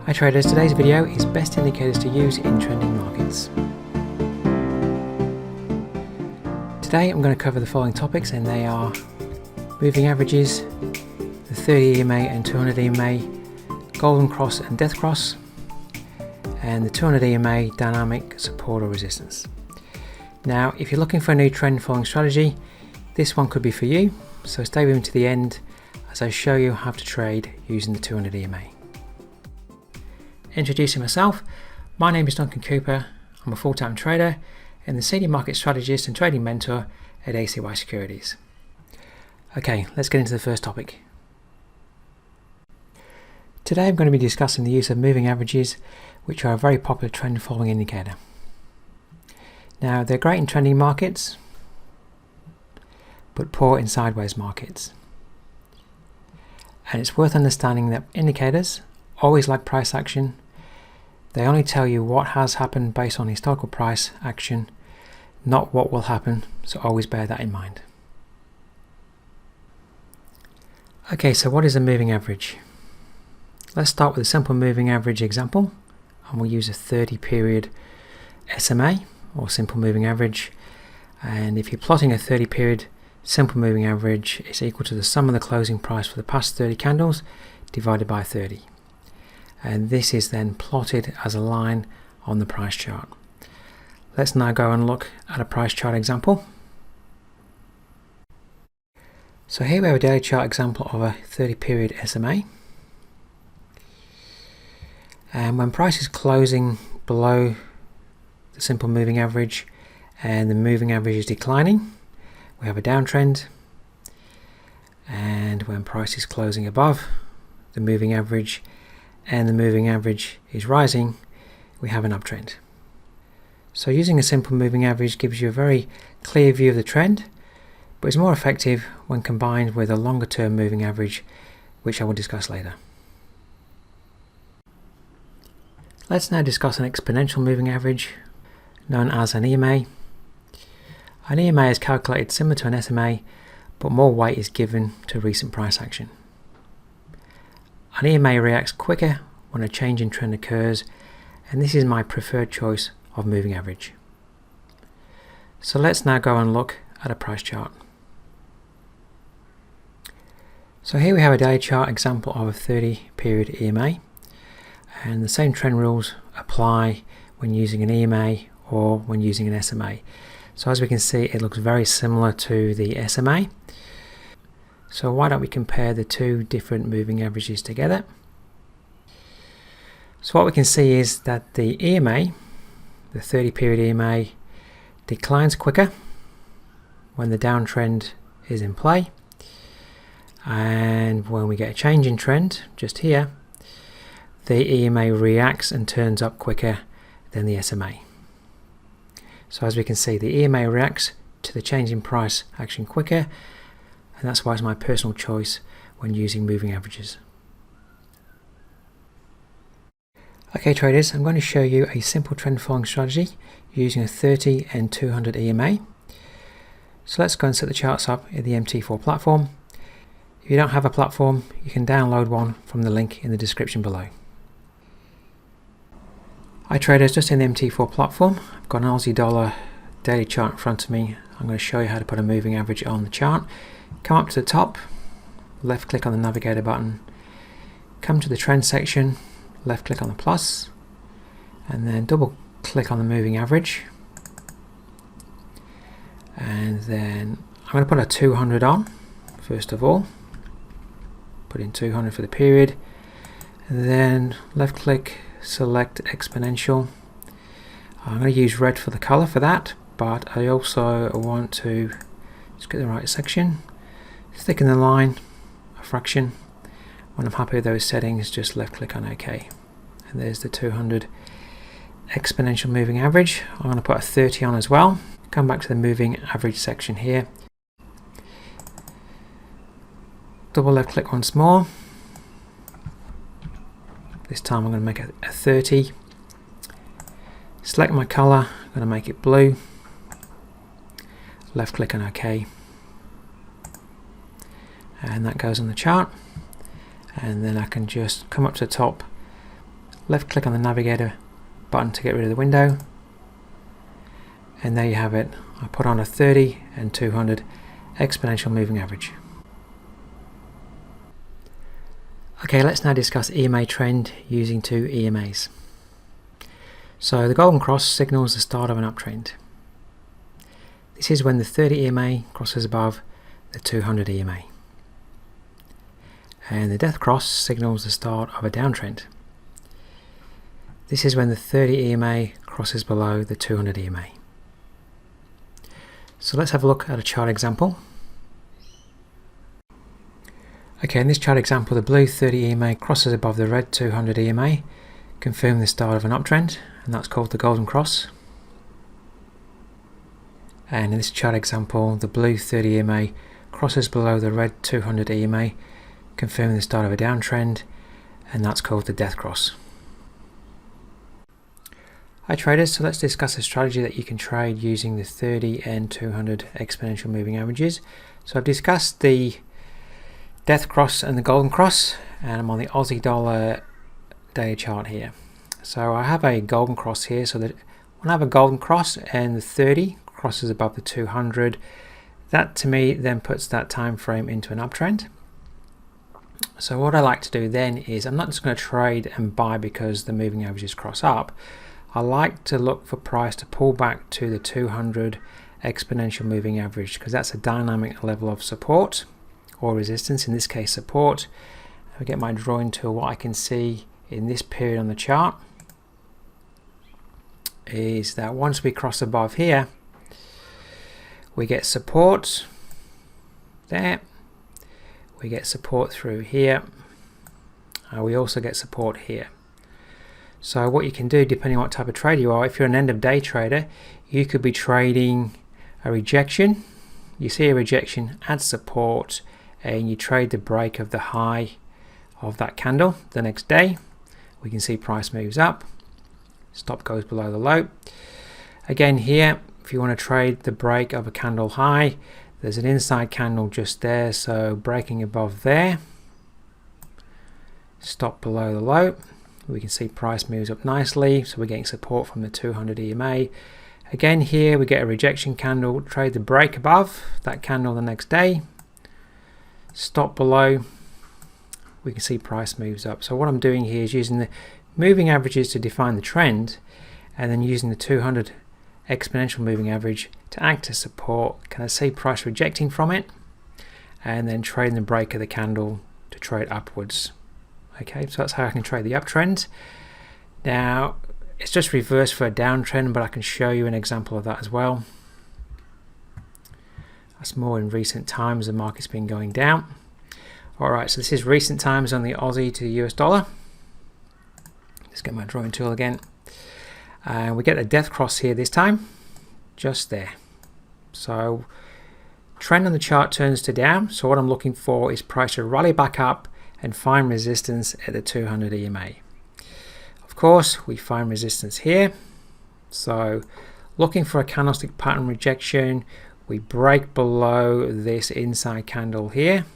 Hi traders, today's video is best indicators to use in trending markets. Today I'm going to cover the following topics, and they are moving averages, the 30 EMA and 200 EMA, golden cross and death cross, and the 200 EMA dynamic support or resistance. Now if you're looking for a new trend following strategy, this one could be for you, so stay with me to the end as I show you how to trade using the 200 EMA. Introducing myself, my name is Duncan Cooper. I'm a full-time trader and the senior market strategist and trading mentor at ACY Securities. Okay, let's get into the first topic. Today I'm going to be discussing the use of moving averages, which are a very popular trend following indicator. Now they're great in trending markets, but poor in sideways markets. And it's worth understanding that indicators, always like price action, they only tell you what has happened based on historical price action, not what will happen, so always bear that in mind. Okay, so what is a moving average? Let's start with a simple moving average example, and we'll use a 30 period SMA or simple moving average. And if you're plotting a 30 period simple moving average, it's equal to the sum of the closing price for the past 30 candles divided by 30. And this is then plotted as a line on the price chart. Let's now go and look at a price chart example. So here we have a daily chart example of a 30 period SMA. And when price is closing below the simple moving average and the moving average is declining, we have a downtrend. And when price is closing above the moving average and the moving average is rising, we have an uptrend. So using a simple moving average gives you a very clear view of the trend, but is more effective when combined with a longer term moving average, which I will discuss later. Let's now discuss an exponential moving average, known as an EMA. An EMA is calculated similar to an SMA, but more weight is given to recent price action. An EMA reacts quicker when a change in trend occurs, and this is my preferred choice of moving average. So let's now go and look at a price chart. So here we have a daily chart example of a 30 period EMA, and the same trend rules apply when using an EMA or when using an SMA. So as we can see, it looks very similar to the SMA. So why don't we compare the two different moving averages together? So what we can see is that the EMA, the 30 period EMA, declines quicker when the downtrend is in play, and when we get a change in trend just here, the EMA reacts and turns up quicker than the SMA. So as we can see, the EMA reacts to the change in price action quicker, and that's why it's my personal choice when using moving averages. Okay traders, I'm going to show you a simple trend following strategy using a 30 and 200 EMA. So let's go and set the charts up in the MT4 platform. If you don't have a platform, you can download one from the link in the description below. Hi traders, just in the MT4 platform, I've got an Aussie dollar daily chart in front of me. I'm going to show you how to put a moving average on the chart. Come up to the top, left click on the navigator button, come to the trend section, left click on the plus, and then double click on the moving average. And then I'm going to put a 200 on, first of all. Put in 200 for the period, and then left click, select Exponential. I'm going to use red for the color for that, but I also want to just get the right section, thicken the line a fraction. When I'm happy with those settings, just left click on OK. And there's the 200 exponential moving average. I'm going to put a 30 on as well. Come back to the moving average section here. Double left click once more. This time I'm going to make it a 30. Select my color, I'm going to make it blue. Left click on OK. And that goes on the chart. And then I can just come up to the top left click on the navigator button to get rid of the window, and there you have it. I put on a 30 and 200 exponential moving average. Okay, let's now discuss EMA Trend using two EMAs. So the golden cross signals the start of an uptrend. This is when the 30 EMA crosses above the 200 EMA. And the death cross signals the start of a downtrend. This is when the 30 EMA crosses below the 200 EMA. So let's have a look at a chart example. Okay, in this chart example, the blue 30 EMA crosses above the red 200 EMA, confirming the start of an uptrend, and that's called the golden cross. And in this chart example, the blue 30 EMA crosses below the red 200 EMA, confirming the start of a downtrend, and that's called the death cross. Hi traders, so let's discuss a strategy that you can trade using the 30 and 200 exponential moving averages. So I've discussed the death cross and the golden cross, and I'm on the Aussie dollar daily chart here. So I have a golden cross here, so that when I have a golden cross and the 30 crosses above the 200, that to me then puts that time frame into an uptrend. So what I like to do then is, I'm not just going to trade and buy because the moving averages cross up. I like to look for price to pull back to the 200 exponential moving average, because that's a dynamic level of support or resistance, in this case support. If I get my drawing tool, what I can see in this period on the chart is that once we cross above here, we get support there, we get support through here, we also get support here. So what you can do, depending on what type of trader you are, if you're an end of day trader, you could be trading a rejection. You see a rejection, add support, and you trade the break of the high of that candle the next day. We can see price moves up, stop goes below the low. Again here, if you want to trade the break of a candle high, there's an inside candle just there, so breaking above there, stop below the low. We can see price moves up nicely, so we're getting support from the 200 EMA. Again here we get a rejection candle, trade the break above that candle the next day, stop below, we can see price moves up. So what I'm doing here is using the moving averages to define the trend, and then using the 200 exponential moving average to act as support. Can I see price rejecting from it, and then trading the break of the candle to trade upwards. Okay, so that's how I can trade the uptrend. Now it's just reversed for a downtrend, but I can show you an example of that as well. That's more in recent times, the market's been going down. Alright, so this is recent times on the Aussie to the US dollar. Let's get my drawing tool again. And we get a death cross here this time, just there. So trend on the chart turns to down, so what I'm looking for is price to rally back up and find resistance at the 200 EMA. Of course, we find resistance here. So looking for a candlestick pattern rejection, we break below this inside candle here.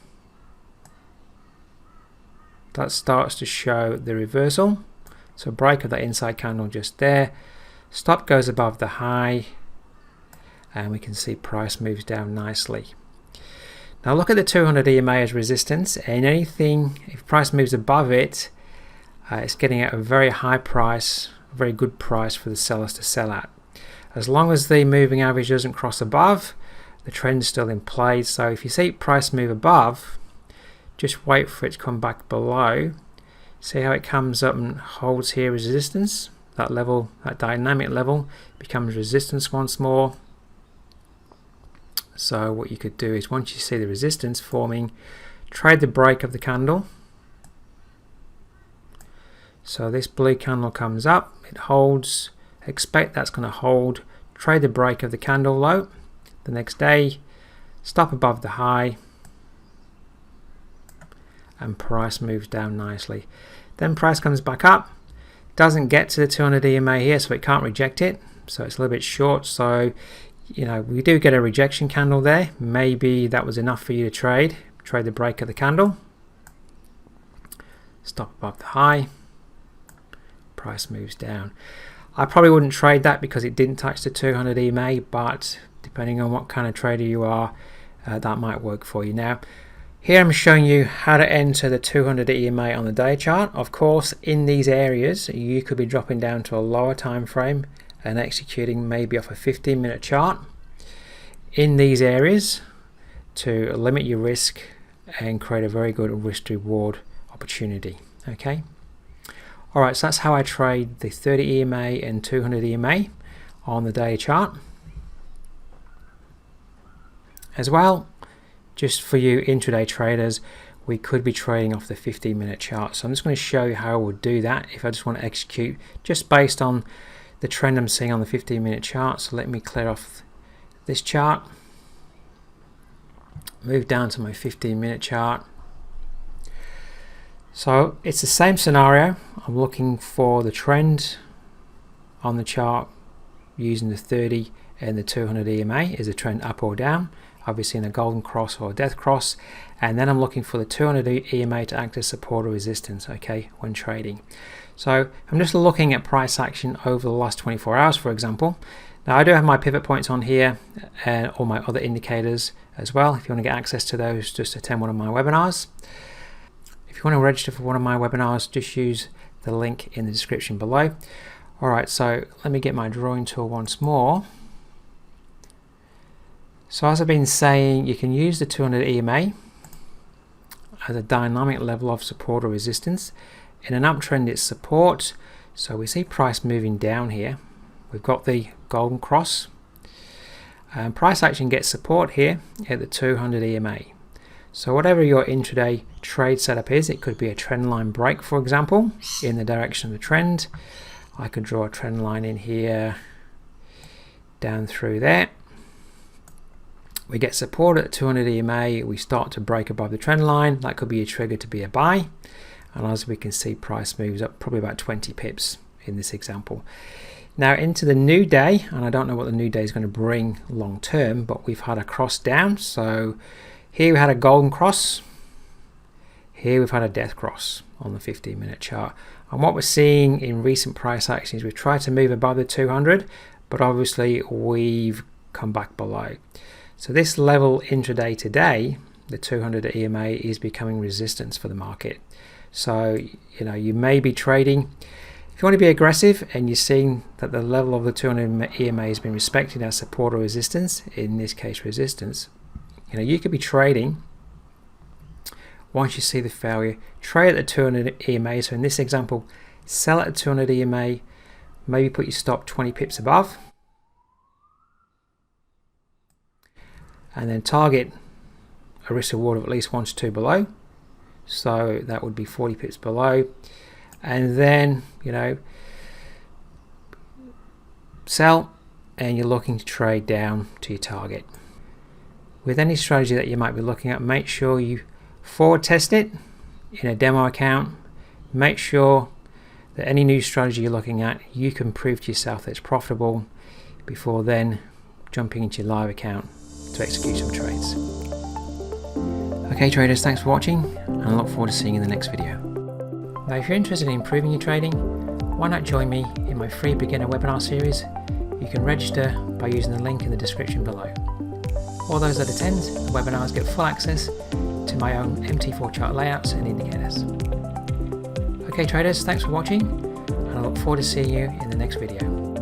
That starts to show the reversal. So break of that inside candle just there. Stop goes above the high, and we can see price moves down nicely. Now look at the 200 EMA as resistance, and anything, if price moves above it, it's getting at a very high price, a very good price for the sellers to sell at. As long as the moving average doesn't cross above, the trend is still in play. So if you see price move above, just wait for it to come back below. See how it comes up and holds here as resistance. That level, that dynamic level, becomes resistance once more. So what you could do is, once you see the resistance forming, trade the break of the candle. So this blue candle comes up, it holds, expect that's going to hold, trade the break of the candle low the next day, stop above the high, and price moves down nicely. Then price comes back up, doesn't get to the 200 EMA here, so it can't reject it, so it's a little bit short. So you know, we do get a rejection candle there. Maybe that was enough for you to trade the break of the candle, stop above the high, price moves down. I probably wouldn't trade that because it didn't touch the 200 EMA, but depending on what kind of trader you are, that might work for you. Now, here I'm showing you how to enter the 200 EMA on the day chart. Of course, in these areas, you could be dropping down to a lower time frame and executing maybe off a 15-minute chart in these areas to limit your risk and create a very good risk to reward opportunity. Okay. Alright, so that's how I trade the 30 EMA and 200 EMA on the day chart. As well, just for you intraday traders, we could be trading off the 15-minute chart. So I'm just going to show you how I would do that if I just want to execute just based on the trend I'm seeing on the 15-minute chart. So let me clear off this chart, move down to my 15-minute chart. So it's the same scenario. I'm looking for the trend on the chart using the 30 and the 200 EMA. Is the trend up or down? Obviously in a golden cross or a death cross. And then I'm looking for the 200 EMA to act as support or resistance, okay, when trading. So I'm just looking at price action over the last 24 hours, for example. Now I do have my pivot points on here and all my other indicators as well. If you want to get access to those, just attend one of my webinars. If you want to register for one of my webinars, just use the link in the description below. Alright, so let me get my drawing tool once more. So as I've been saying, you can use the 200 EMA as a dynamic level of support or resistance. In an uptrend, it's support. So we see price moving down here. We've got the golden cross. Price action gets support here at the 200 EMA. So whatever your intraday trade setup is, it could be a trend line break, for example, in the direction of the trend. I could draw a trend line in here, down through there. We get support at 200 EMA, we start to break above the trend line. That could be a trigger to be a buy. And as we can see, price moves up probably about 20 pips in this example. Now into the new day, and I don't know what the new day is going to bring long term, but we've had a cross down. So here we had a golden cross, here we've had a death cross on the 15-minute chart. And what we're seeing in recent price action is we've tried to move above the 200, but obviously we've come back below. So this level intraday today, the 200 EMA, is becoming resistance for the market. So you may be trading. If you want to be aggressive and you're seeing that the level of the 200 EMA has been respected as support or resistance, in this case resistance, you could be trading. Once you see the failure, trade at the 200 EMA. So in this example, sell at the 200 EMA, maybe put your stop 20 pips above, and then target a risk reward of at least 1 to 2 below. So that would be 40 pips below, and then sell, and you're looking to trade down to your target. With any strategy that you might be looking at, make sure you forward test it in a demo account. Make sure that any new strategy you're looking at, you can prove to yourself that it's profitable before then jumping into your live account to execute some trades. Okay traders, thanks for watching, and I look forward to seeing you in the next video. Now if you're interested in improving your trading, why not join me in my free beginner webinar series? You can register by using the link in the description below. All those that attend the webinars get full access to my own MT4 chart layouts and indicators. Okay traders, thanks for watching, and I look forward to seeing you in the next video.